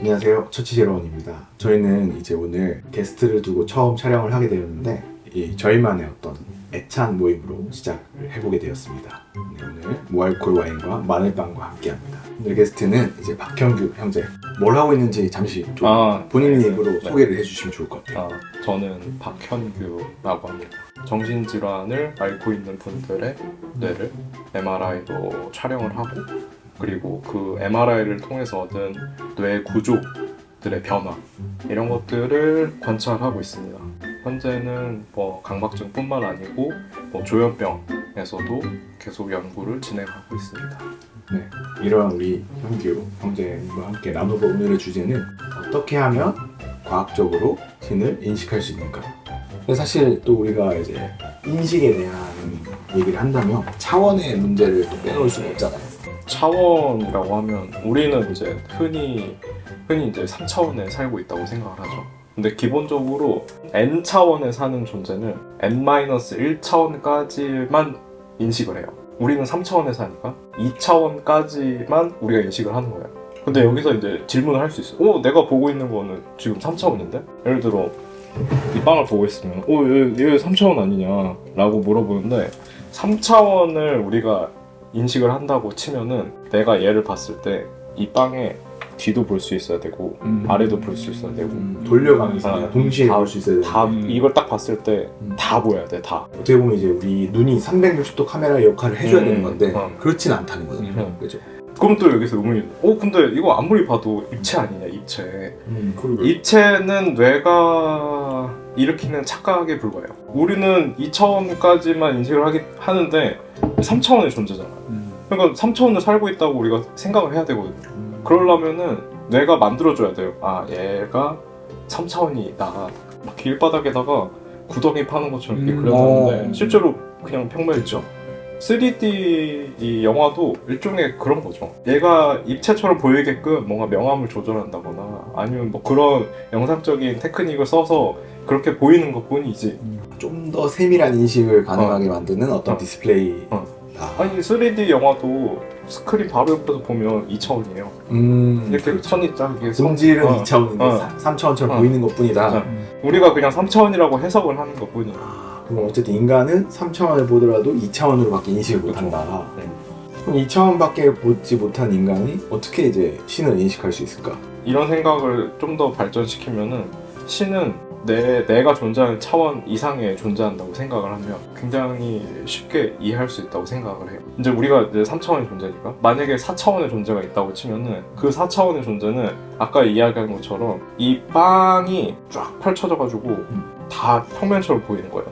안녕하세요, 처치제로원입니다. 저희는 이제 오늘 게스트를 두고 처음 촬영을 하게 되었는데 저희만의 어떤 애찬 모임으로 시작을 해보게 되었습니다. 네, 오늘 무알콜 와인과 마늘빵과 함께합니다. 오늘 게스트는 이제 박현규 형제. 뭘 하고 있는지 잠시 좀 본인 입으로 소개를 해주시면 좋을 것 같아요. 저는 박현규라고 합니다. 정신질환을 앓고 있는 분들의 뇌를 MRI로 촬영을 하고, 그리고 그 MRI를 통해서 얻은 뇌 구조들의 변화, 이런 것들을 관찰하고 있습니다. 현재는 강박증뿐만 아니고 조현병에서도 계속 연구를 진행하고 있습니다. 네, 이런 우리 현규 형제님과 함께 나눠볼 오늘의 주제는 어떻게 하면 과학적으로 신을 인식할 수 있는가. 근데 사실 또 우리가 이제 인식에 대한 얘기를 한다면 차원의 문제를 또 빼놓을 수가 없잖아요. 차원이라고 하면 우리는 이제 흔히 이제 3차원에 살고 있다고 생각을 하죠. 근데 기본적으로 N차원에 사는 존재는 N-1차원까지만 인식을 해요. 우리는 3차원에 사니까 2차원까지만 우리가 인식을 하는 거예요. 근데 여기서 이제 질문을 할 수 있어요. 내가 보고 있는 거는 지금 3차원인데? 예를 들어 이 빵을 보고 있으면 얘 3차원 아니냐 라고 물어보는데, 3차원을 우리가 인식을 한다고 치면은 내가 얘를 봤을 때 이 빵에 뒤도 볼 수 있어야 되고 아래도 볼 수 있어야 되고 돌려가면서 동시에 볼 수 있어야 되고 다 이걸 딱 봤을 때 다 보여야 돼. 다. 어떻게 보면 이제 우리 눈이 360도 카메라의 역할을 해줘야 되는 건데 그렇진 않다는 거죠. 그죠? 그럼 또 여기서 의문이 근데 이거 아무리 봐도 입체 아니냐, 입체. 입체는 뇌가 일으키는 착각에 불과해요. 우리는 2차원까지만 인식을 하는데 3차원의 존재잖아요. 그러니까 3차원을 살고 있다고 우리가 생각을 해야 되거든요. 그러려면은 뇌가 만들어줘야 돼요. 얘가 3차원이다. 막 길바닥에다가 구덩이 파는 것처럼 이렇게 그려놨는데 실제로 그냥 평면이죠. 3D 이 영화도 일종의 그런 거죠. 얘가 입체처럼 보이게끔 뭔가 명암을 조절한다거나 아니면 그런 영상적인 테크닉을 써서 그렇게 보이는 것 뿐이지. 좀 더 세밀한 인식을 가능하게 만드는 어떤 디스플레이. 아니 3D 영화도 스크린 바로 옆에서 보면 2차원이에요. 이렇게 그렇죠. 선이 딱 본질은 2차원인데 3차원처럼 보이는 것 뿐이다. 우리가 그냥 3차원이라고 해석을 하는 것 뿐이에요. 그럼 어쨌든 인간은 3차원을 보더라도 2차원으로밖에 인식을 못한다. 그럼 2차원밖에 보지 못한 인간이 어떻게 이제 신을 인식할 수 있을까? 이런 생각을 좀 더 발전시키면은 신은 내가 존재하는 차원 이상에 존재한다고 생각을 하면 굉장히 쉽게 이해할 수 있다고 생각을 해요. 이제 우리가 이제 3차원의 존재니까 만약에 4차원의 존재가 있다고 치면은 그 4차원의 존재는 아까 이야기한 것처럼 이 빵이 쫙 펼쳐져가지고 다 평면처럼 보이는 거예요.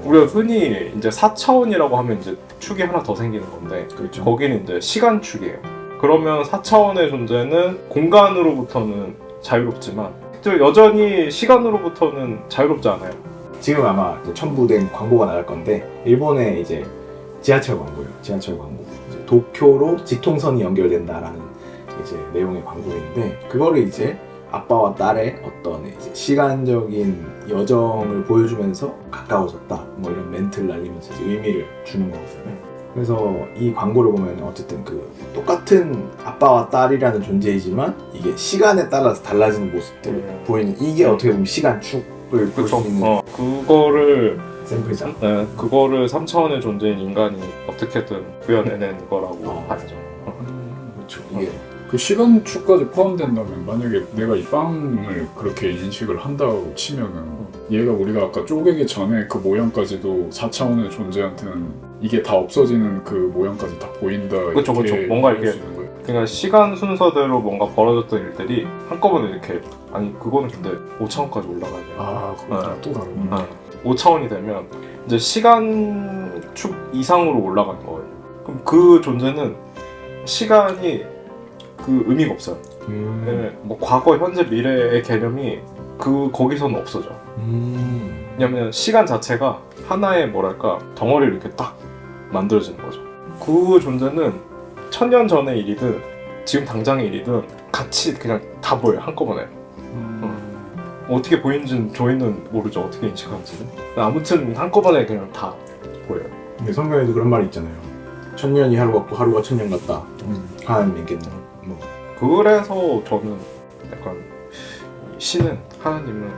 우리가 흔히 이제 4차원이라고 하면 이제 축이 하나 더 생기는 건데, 그렇죠. 거기는 이제 시간축이에요. 그러면 4차원의 존재는 공간으로부터는 자유롭지만 여전히 시간으로부터는 자유롭지 않아요. 지금 아마 이제 첨부된 광고가 나갈 건데 일본의 이제 지하철 광고예요. 지하철 광고. 이제 도쿄로 직통선이 연결된다라는 이제 내용의 광고인데, 그거를 이제 아빠와 딸의 어떤 이제 시간적인 여정을 보여주면서 가까워졌다, 이런 멘트를 날리면서 이제 의미를 주는 거거든요. 그래서 이 광고를 보면 어쨌든 그 똑같은 아빠와 딸이라는 존재이지만 이게 시간에 따라서 달라지는 모습들을 보이는, 이게 어떻게 보면 시간축을 볼 수 있는 그거를 샘플이잖아. 그거를 3차원의 존재인 인간이 어떻게든 구현해낸 거라고 하죠. 그렇죠. 이게 그 시간축까지 포함된다면, 만약에 내가 이 빵을 그렇게 인식을 한다고 치면은 얘가 우리가 아까 쪼개기 전에 그 모양까지도 4차원의 존재한테는 이게 다 없어지는 그 모양까지 다 보인다. 그쵸. 뭔가 이렇게 그냥 시간 순서대로 뭔가 벌어졌던 일들이 한꺼번에 이렇게, 아니 그거는 근데 5차원까지 올라가야 돼요. 그거 또 다르구나. 5차원이 되면 이제 시간축 이상으로 올라가는 거예요. 그럼 그 존재는 시간이 그 의미가 없어요. 과거, 현재, 미래의 개념이 거기서는 없어져. 왜냐면 시간 자체가 하나의 덩어리를 이렇게 딱 만들어지는 거죠. 그 존재는 1000년 전의 일이든 지금 당장의 일이든 같이 그냥 다 보여요, 한꺼번에. 어떻게 보이는지는 저희는 모르죠, 어떻게 인식하는지는. 아무튼 한꺼번에 그냥 다 보여요. 성경에도 그런 말이 있잖아요. 1000년이 하루 같고 하루가 1000년 같다. 하나님 믿겠나. 그래서 저는 약간 신은 하나님은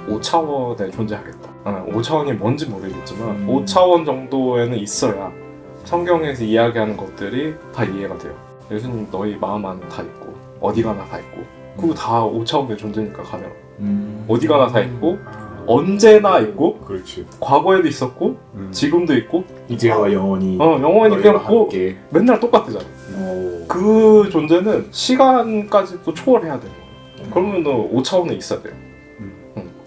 5차원에 존재하겠다. 5차원이 뭔지 모르겠지만 5차원 정도에는 있어야 성경에서 이야기하는 것들이 다 이해가 돼요. 예수님 너희 마음 안에 다 있고 어디 가나 다 있고 그거 다 5차원의 존재니까 가능. 어디 가나 다 있고 언제나 있고 그렇지. 과거에도 있었고 지금도 있고 이제와 영원히 영원히 그냥 뭐 함께. 맨날 똑같잖아. 그 존재는 시간까지도 초월해야 돼요. 그러면 너 5차원에 있어야 돼요.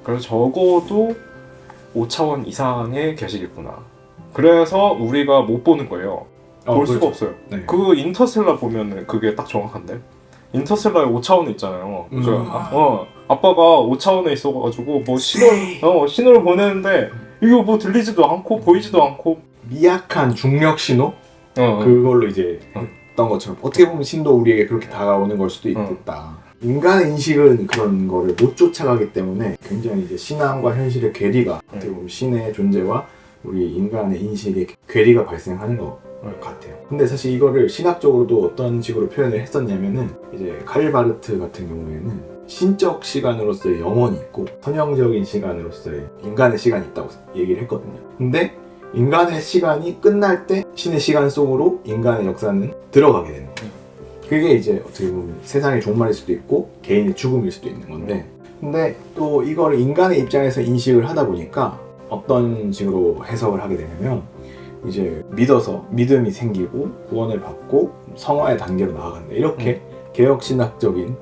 그래서 적어도 5차원 이상에 계시겠구나. 그래서 우리가 못 보는 거예요. 볼 수가 없어요. 네. 그 인터스텔라 보면은 그게 딱 정확한데 인터스텔라에 5차원에 있잖아요. 아빠가 5차원에 있어가지고 뭐 신호를 보내는데 이거 뭐 들리지도 않고 보이지도 않고 미약한 중력 신호 그걸로 이제 했던 것처럼 어떻게 보면 신도 우리에게 그렇게 다가오는 걸 수도 있겠다. 인간의 인식은 그런 거를 못 쫓아가기 때문에 굉장히 이제 신앙과 현실의 괴리가 어떻게 보면 신의 존재와 우리 인간의 인식의 괴리가 발생하는 것 같아요. 근데 사실 이거를 신학적으로도 어떤 식으로 표현을 했었냐면은 이제 칼바르트 같은 경우에는 신적 시간으로서의 영혼이 있고 선형적인 시간으로서의 인간의 시간이 있다고 얘기를 했거든요. 근데 인간의 시간이 끝날 때 신의 시간 속으로 인간의 역사는 들어가게 되는 거예요. 그게 이제 어떻게 보면 세상의 종말일 수도 있고 개인의 죽음일 수도 있는 건데, 근데 또 이거를 인간의 입장에서 인식을 하다 보니까 어떤 식으로 해석을 하게 되냐면 이제 믿어서 믿음이 생기고 구원을 받고 성화의 단계로 나아간다, 이렇게 개혁신학적인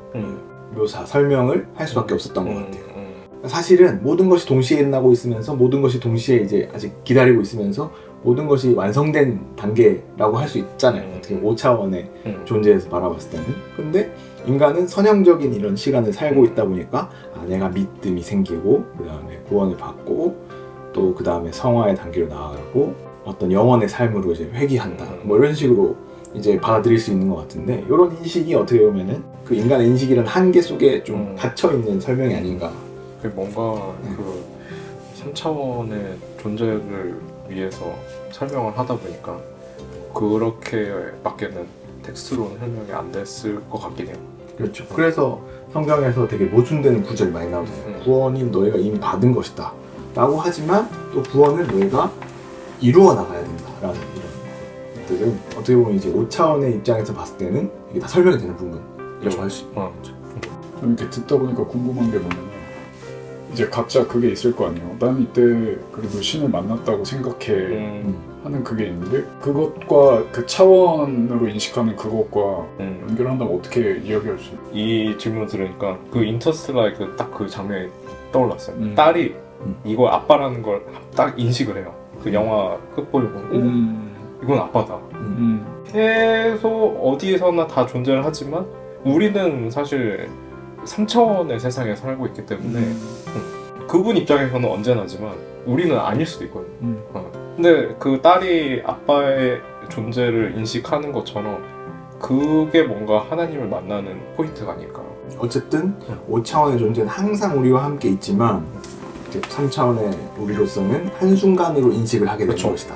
묘사, 설명을 할 수밖에 없었던 것 같아요. 사실은 모든 것이 동시에 일어나고 있으면서 모든 것이 동시에 이제 아직 기다리고 있으면서 모든 것이 완성된 단계라고 할 수 있잖아요. 어떻게 5차원의 존재에서 바라봤을 때는. 근데 인간은 선형적인 이런 시간을 살고 있다 보니까 내가 믿음이 생기고 그 다음에 구원을 받고 또 그 다음에 성화의 단계로 나아가고 어떤 영원의 삶으로 이제 회귀한다, 뭐 이런 식으로 이제 받아들일 수 있는 것 같은데, 이런 인식이 어떻게 보면은 그 인간의 인식이라는 한계 속에 좀 갇혀있는 설명이 아닌가. 뭔가 그 3차원의 존재를 위해서 설명을 하다 보니까 그렇게 밖에는 텍스트로는 설명이 안 됐을 것 같긴 해요. 그렇죠. 그래서 성경에서 되게 모순되는 구절이 많이 나오잖아요. 구원이 너희가 이미 받은 것이다 라고 하지만 또 구원을 너희가 이루어 나가야 된다라는 이런 것들은 어떻게 보면 이제 5차원의 입장에서 봤을 때는 이게 다 설명이 되는 부분이라고 할 수 있죠. 좀 이렇게 듣다 보니까 궁금한 게 뭐냐면, 이제 각자 그게 있을 거 아니에요. 난 이때 그래도 신을 만났다고 생각해 하는 그게 있는데, 그것과 그 차원으로 인식하는 그것과 연결한다면 어떻게 이야기할 수 있어요? 이 질문 들으니까 그 인터스텔라의 그 장면이 떠올랐어요. 딸이 이거 아빠라는 걸 딱 인식을 해요. 그 영화 끝보를 보면 이건 아빠다. 계속 어디에서나 다 존재를 하지만 우리는 사실 3차원의 세상에 살고 있기 때문에 그분 입장에서는 언제나지만 우리는 아닐 수도 있거든요. 근데 그 딸이 아빠의 존재를 인식하는 것처럼 그게 뭔가 하나님을 만나는 포인트가 아닐까. 어쨌든 5차원의 존재는 항상 우리와 함께 있지만 3차원의 우리로서는 한순간으로 인식을 하게 되는 그쵸. 것이다.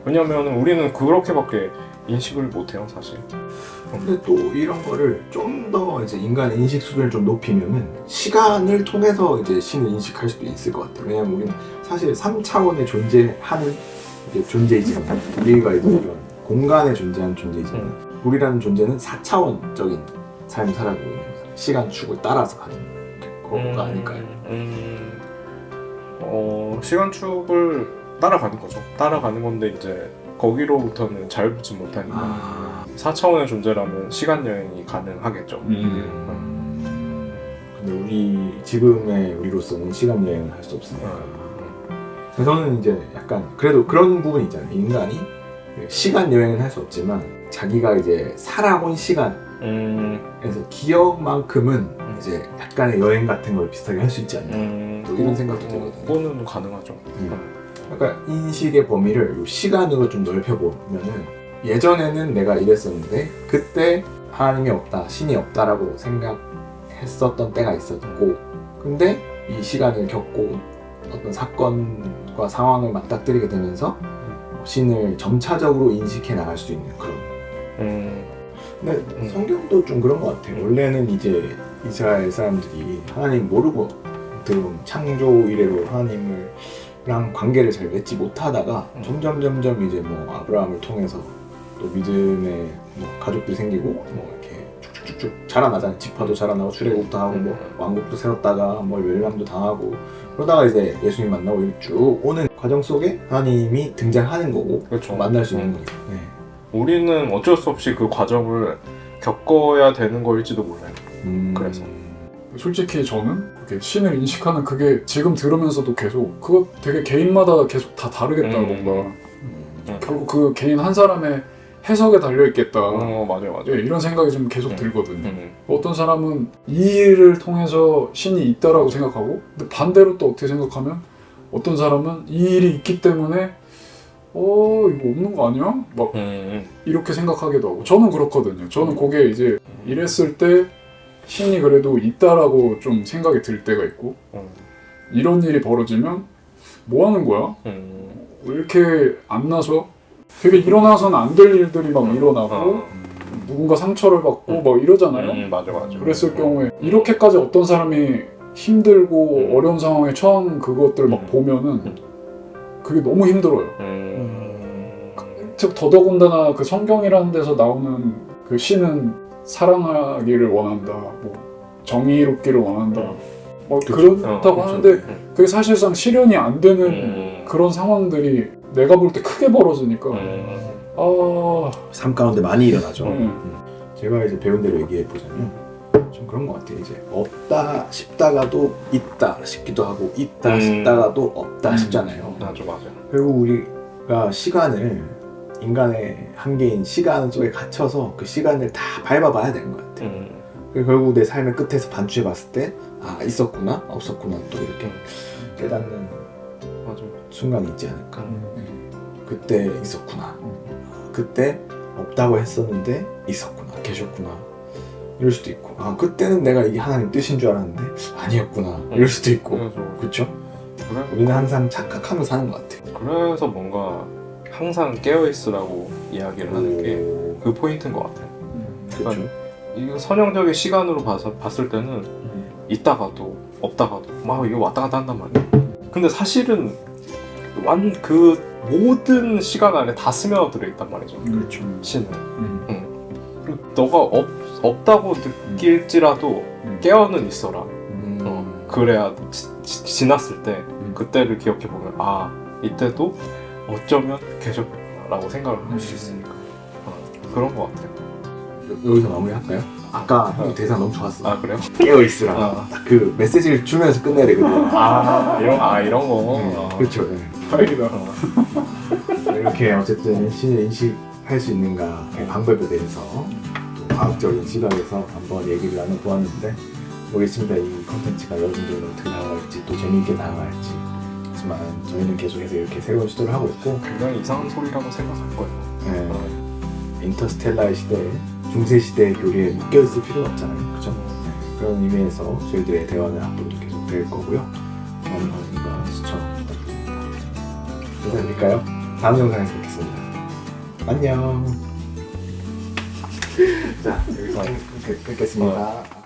왜냐면 우리는 그렇게밖에 인식을 못해요, 사실. 근데 또 이런 거를 좀 더 이제 인간의 인식 수준을 좀 높이면은 시간을 통해서 이제 신을 인식할 수도 있을 것 같아요. 왜냐면 우리는 사실 3차원에 존재하는 이제 존재이지만, 우리가 이제 이런 공간에 존재하는 존재이지만 우리라는 존재는 4차원적인 삶을 살아가고 있는 거예요. 시간 축을 따라서 가는 거가 아닐까요? 시간 축을 따라가는 거죠. 따라가는 건데 이제 거기로부터는 자유롭지 못하니까 4차원의 존재라면 시간 여행이 가능하겠죠. 근데 우리 지금의 우리로서는 시간 여행을 할 수 없으니까. 저는 이제 약간 그래도 그런 부분이 있잖아요. 인간이 시간 여행은 할 수 없지만 자기가 이제 살아온 시간에서 기억만큼은 이제 약간의 여행 같은 걸 비슷하게 할 수 있지 않나. 또 이런 생각도 들거든요. 그거는 가능하죠. 그러니까 인식의 범위를 시간으로 좀 넓혀보면은, 예전에는 내가 이랬었는데 그때 하나님이 없다, 신이 없다라고 생각했었던 때가 있었고, 근데 이 시간을 겪고 어떤 사건과 상황을 맞닥뜨리게 되면서 신을 점차적으로 인식해 나갈 수 있는 그런. 근데 성경도 좀 그런 것 같아요. 원래는 이제 이스라엘 사람들이 하나님 모르고 어떻게 보면 창조 이래로 하나님이랑 관계를 잘 맺지 못하다가 점점 이제 뭐 아브라함을 통해서 또 믿음의 뭐 가족들이 생기고 뭐 이렇게 쭉쭉쭉 자라나잖아요. 지파도 자라나고 출애굽도 하고 뭐 왕국도 세웠다가 뭐 멸망도 당하고 그러다가 이제 예수님 만나고 이렇게 쭉 오는 과정 속에 하나님이 등장하는 거고 그렇죠. 만날 수 있는 거니까. 네. 우리는 어쩔 수 없이 그 과정을 겪어야 되는 거일지도 몰라요. 그래서. 솔직히 저는 그렇게 신을 인식하는 그게 지금 들으면서도 계속 그거 되게 개인마다 계속 다 다르겠다 뭔가 결국 그 개인 한 사람의 해석에 달려있겠다 맞아요. 예, 이런 생각이 좀 계속 들거든요. 어떤 사람은 이 일을 통해서 신이 있다라고 생각하고 근데 반대로 또 어떻게 생각하면 어떤 사람은 이 일이 있기 때문에 이거 없는 거 아니야? 막 이렇게 생각하기도 하고 저는 그렇거든요. 저는 그게 이제 이랬을 때 신이 그래도 있다라고 좀 생각이 들 때가 있고 이런 일이 벌어지면 뭐 하는 거야? 왜 이렇게 안 나서? 되게 일어나서는 안 될 일들이 막 일어나고 누군가 상처를 받고 막 이러잖아요. 맞아. 그랬을 경우에 이렇게까지 어떤 사람이 힘들고 어려운 상황에 처한 그것들 막 보면은 그게 너무 힘들어요. 즉 더더군다나 그 성경이라는 데서 나오는 그 신은 사랑하기를 원한다, 뭐 정의롭기를 원한다, 뭐 그렇다고 하는데 그게 사실상 실현이 안 되는 그런 상황들이 내가 볼 때 크게 벌어지니까 삶 가운데 많이 일어나죠. 제가 이제 배운 대로 얘기해 보자면 좀 그런 것 같아요. 이제 없다 싶다가도 있다 싶기도 하고 있다 싶다가도 없다 싶잖아요. 맞아. 결국 우리가 시간을 인간의 한계인 시간 속에 갇혀서 그 시간을 다 밟아봐야 되는 것 같아요. 그리고 결국 내 삶의 끝에서 반추해 봤을 때 있었구나 없었구나 또 이렇게 깨닫는 순간이 있지 않을까. 그때 있었구나. 그때 없다고 했었는데 있었구나. 계셨구나. 이럴 수도 있고 그때는 내가 이게 하나님 뜻인 줄 알았는데 아니었구나. 이럴 수도 있고. 그렇죠? 우리는 항상 착각하면서 사는 것 같아요. 그래서 뭔가 항상 깨어있으라고 이야기를 하는 게 그 포인트인 것 같아요. 그렇죠. 이거 선형적인 시간으로 봤을 때는 있다가도 없다가도 막 이거 왔다 갔다 한단 말이에요. 근데 사실은 그 모든 시간 안에 다 스며들어 있단 말이죠. 그렇죠. 신은. 그리고 너가 없다고 느낄지라도 깨어는 있어라. 그래야 지났을 때 그때를 기억해 보면 이때도 어쩌면 계셨구나라고 생각을 할 수 있으니까 그런 것 같아요. 여기서 마무리할까요? 아까 형 대사 너무 좋았어. 그래요? 깨어있으라. 딱 그 메시지를 주면서 끝내야 되거든요. 이런 거. 그렇죠. 다행이다. 이렇게 어쨌든 신을 인식할 수 있는가 그 방법에 대해서 또 과학적인 시각에서 한번 얘기를 나눠보았는데 모르겠습니다. 이 컨텐츠가 여러분들은 어떻게 나아갈지 또 재미있게 나아갈지. 하지만 저희는 계속해서 이렇게 새로운 시도를 하고 있고 굉장히 이상한 소리라고 생각할 거예요. 인터스텔라의 시대에 중세시대의 교리에 묶여있을 필요는 없잖아요. 그죠? 그런 의미에서 저희들의 대화는 앞으로도 계속 될 거고요. 많은 관심과 시청 부탁드립니다. 감사드릴까요? 다음 영상에서 뵙겠습니다. 안녕. 자, 여기서 끊겠습니다.